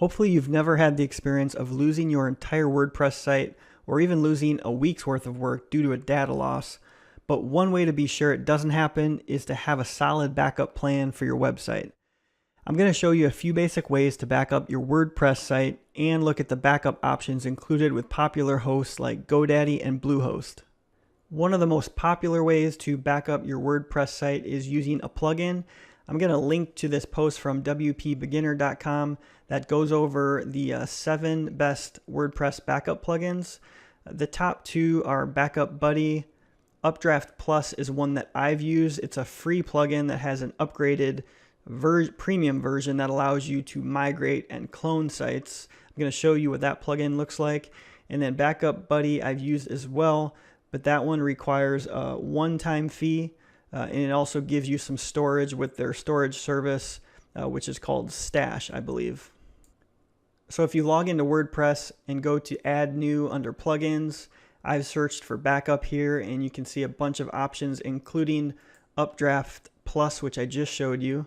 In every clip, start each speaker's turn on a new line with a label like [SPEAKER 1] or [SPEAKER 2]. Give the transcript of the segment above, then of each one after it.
[SPEAKER 1] Hopefully you've never had the experience of losing your entire WordPress site or even losing a week's worth of work due to a data loss. But one way to be sure it doesn't happen is to have a solid backup plan for your website. I'm going to show you a few basic ways to back up your WordPress site and look at the backup options included with popular hosts like GoDaddy and Bluehost. One of the most popular ways to back up your WordPress site is using a plugin. I'm going to link to this post from WPengine.com that goes over the 7 best WordPress backup plugins. The top 2 are Backup Buddy. Updraft Plus is one that I've used. It's a free plugin that has an upgraded premium version that allows you to migrate and clone sites. I'm going to show you what that plugin looks like. And then Backup Buddy I've used as well, but that one requires a one-time fee, and it also gives you some storage with their storage service, which is called Stash, I believe. So if you log into WordPress and go to Add New under Plugins, I've searched for backup here, and you can see a bunch of options, including Updraft Plus, which I just showed you.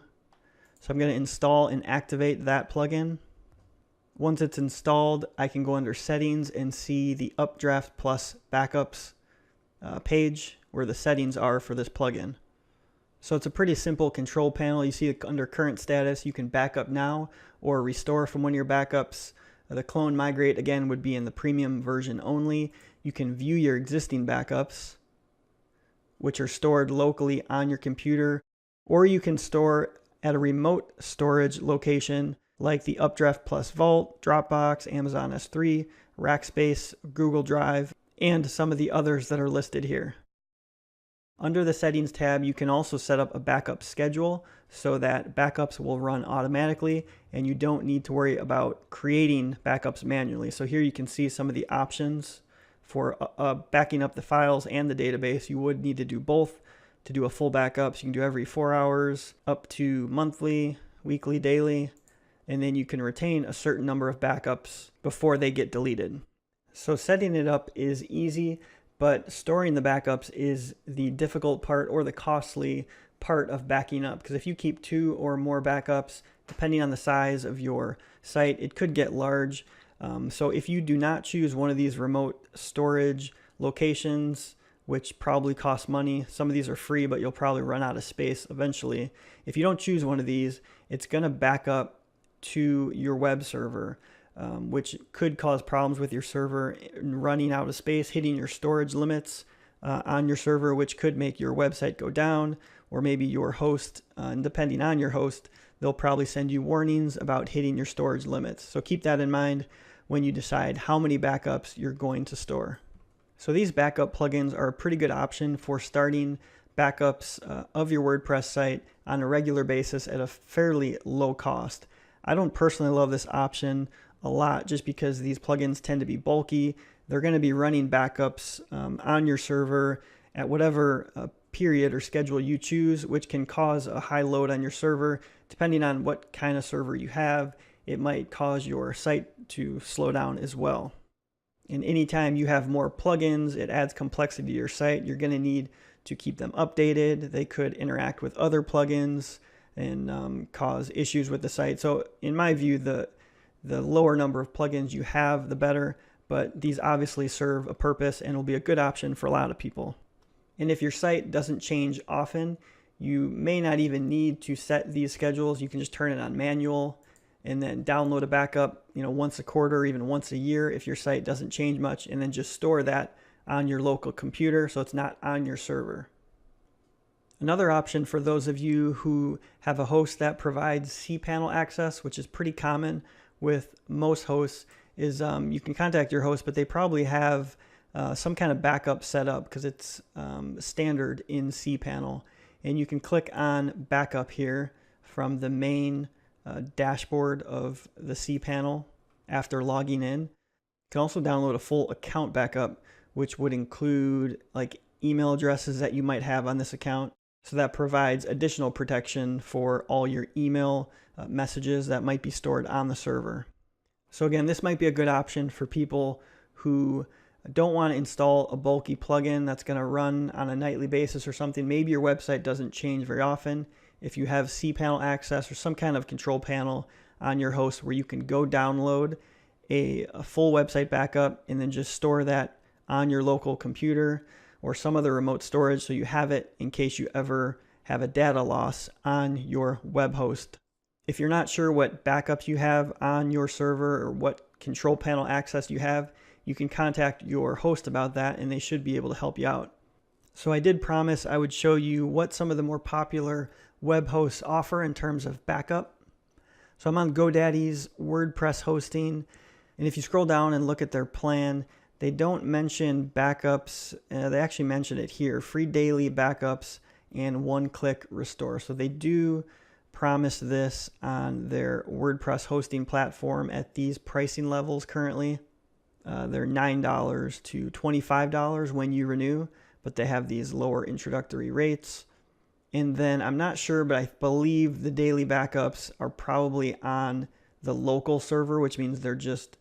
[SPEAKER 1] So I'm going to install and activate that plugin. Once it's installed, I can go under Settings and see the Updraft Plus Backups page where the settings are for this plugin. So it's a pretty simple control panel. You see under Current Status, you can back up now or restore from one of your backups. The Clone Migrate, again, would be in the premium version only. You can view your existing backups, which are stored locally on your computer, or you can store at a remote storage location like the Updraft Plus Vault, Dropbox, Amazon S3, Rackspace, Google Drive, and some of the others that are listed here. Under the Settings tab, you can also set up a backup schedule so that backups will run automatically and you don't need to worry about creating backups manually. So here you can see some of the options for backing up the files and the database. You would need to do both to do a full backup. So you can do every 4 hours, up to monthly, weekly, daily, and then you can retain a certain number of backups before they get deleted. So setting it up is easy, but storing the backups is the difficult part or the costly part of backing up. Because if you keep 2 or more backups, depending on the size of your site, it could get large. So if you do not choose one of these remote storage locations, which probably cost money, some of these are free, but you'll probably run out of space eventually. If you don't choose one of these, it's going to back up to your web server, which could cause problems with your server running out of space, hitting your storage limits on your server, which could make your website go down, or maybe your host, and depending on your host, they'll probably send you warnings about hitting your storage limits. So keep that in mind when you decide how many backups you're going to store. So these backup plugins are a pretty good option for starting backups of your WordPress site on a regular basis at a fairly low cost. I don't personally love this option a lot just because these plugins tend to be bulky. They're going to be running backups on your server at whatever period or schedule you choose, which can cause a high load on your server. Depending on what kind of server you have, it might cause your site to slow down as well. And anytime you have more plugins, it adds complexity to your site. You're going to need to keep them updated. They could interact with other plugins and cause issues with the site. So in my view, the lower number of plugins you have, the better, but these obviously serve a purpose and will be a good option for a lot of people. And if your site doesn't change often, you may not even need to set these schedules. You can just turn it on manual and then download a backup, once a quarter or even once a year if your site doesn't change much, and then just store that on your local computer so it's not on your server. Another option for those of you who have a host that provides cPanel access, which is pretty common with most hosts, is you can contact your host, but they probably have some kind of backup set up because it's standard in cPanel. And you can click on backup here from the main dashboard of the cPanel after logging in. You can also download a full account backup, which would include like email addresses that you might have on this account. So that provides additional protection for all your email messages that might be stored on the server. So again, this might be a good option for people who don't want to install a bulky plugin that's going to run on a nightly basis or something. Maybe your website doesn't change very often. If you have cPanel access or some kind of control panel on your host where you can go download a full website backup and then just store that on your local computer or some other remote storage so you have it in case you ever have a data loss on your web host. If you're not sure what backups you have on your server or what control panel access you have, you can contact your host about that and they should be able to help you out. So I did promise I would show you what some of the more popular web hosts offer in terms of backup. So I'm on GoDaddy's WordPress hosting, and if you scroll down and look at their plan, they don't mention backups. They actually mention it here, free daily backups and one-click restore. So they do promise this on their WordPress hosting platform at these pricing levels currently. They're $9 to $25 when you renew, but they have these lower introductory rates. And then I'm not sure, but I believe the daily backups are probably on the local server, which means they're just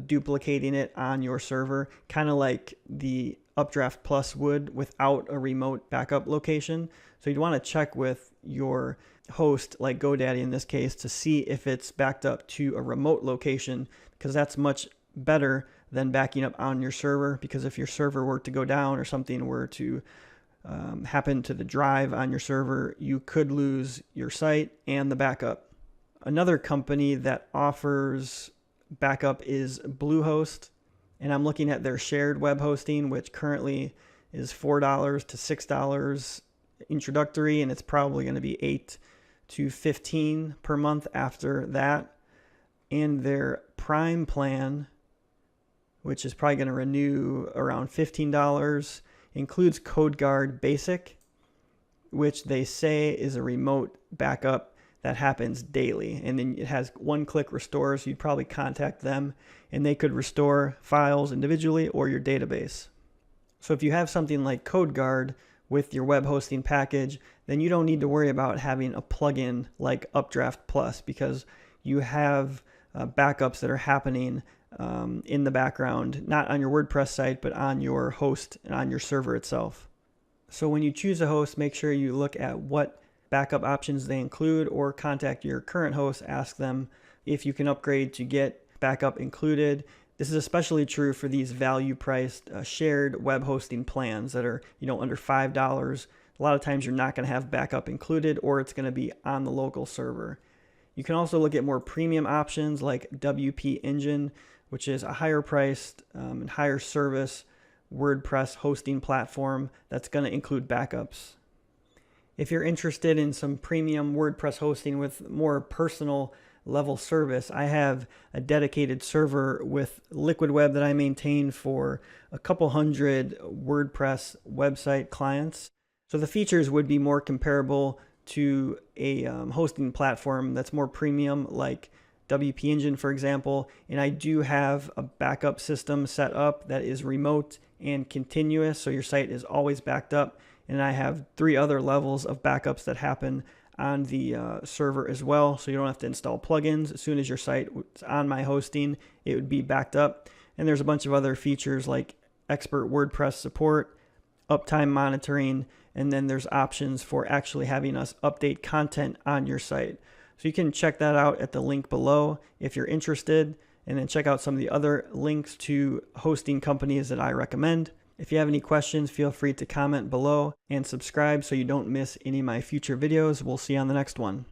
[SPEAKER 1] duplicating it on your server, kind of like the Updraft Plus would without a remote backup location. So you'd want to check with your host, like GoDaddy in this case, to see if it's backed up to a remote location, because that's much better than backing up on your server. Because if your server were to go down or something were to happen to the drive on your server, you could lose your site and the backup. Another company that offers backup is Bluehost, and I'm looking at their shared web hosting, which currently is $4 to $6 introductory, and it's probably going to be $8 to $15 per month after that. And their Prime plan, which is probably going to renew around $15, includes CodeGuard Basic, which they say is a remote backup that happens daily. And then it has one-click restore, so you'd probably contact them and they could restore files individually or your database. So if you have something like CodeGuard with your web hosting package, then you don't need to worry about having a plugin like Updraft Plus, because you have backups that are happening in the background, not on your WordPress site, but on your host and on your server itself. So when you choose a host, make sure you look at what backup options they include, or contact your current host, ask them if you can upgrade to get backup included. This is especially true for these value-priced shared web hosting plans that are, under $5. A lot of times you're not going to have backup included, or it's going to be on the local server. You can also look at more premium options like WPengine, which is a higher priced and higher service WordPress hosting platform that's going to include backups. If you're interested in some premium WordPress hosting with more personal level service, I have a dedicated server with Liquid Web that I maintain for a couple hundred WordPress website clients. So the features would be more comparable to a hosting platform that's more premium, like WPengine, for example. And I do have a backup system set up that is remote and continuous, so your site is always backed up. And I have 3 other levels of backups that happen on the server as well, so you don't have to install plugins. As soon as your site is on my hosting, it would be backed up. And there's a bunch of other features like expert WordPress support, uptime monitoring, and then there's options for actually having us update content on your site. So you can check that out at the link below if you're interested, and then check out some of the other links to hosting companies that I recommend. If you have any questions, feel free to comment below and subscribe so you don't miss any of my future videos. We'll see you on the next one.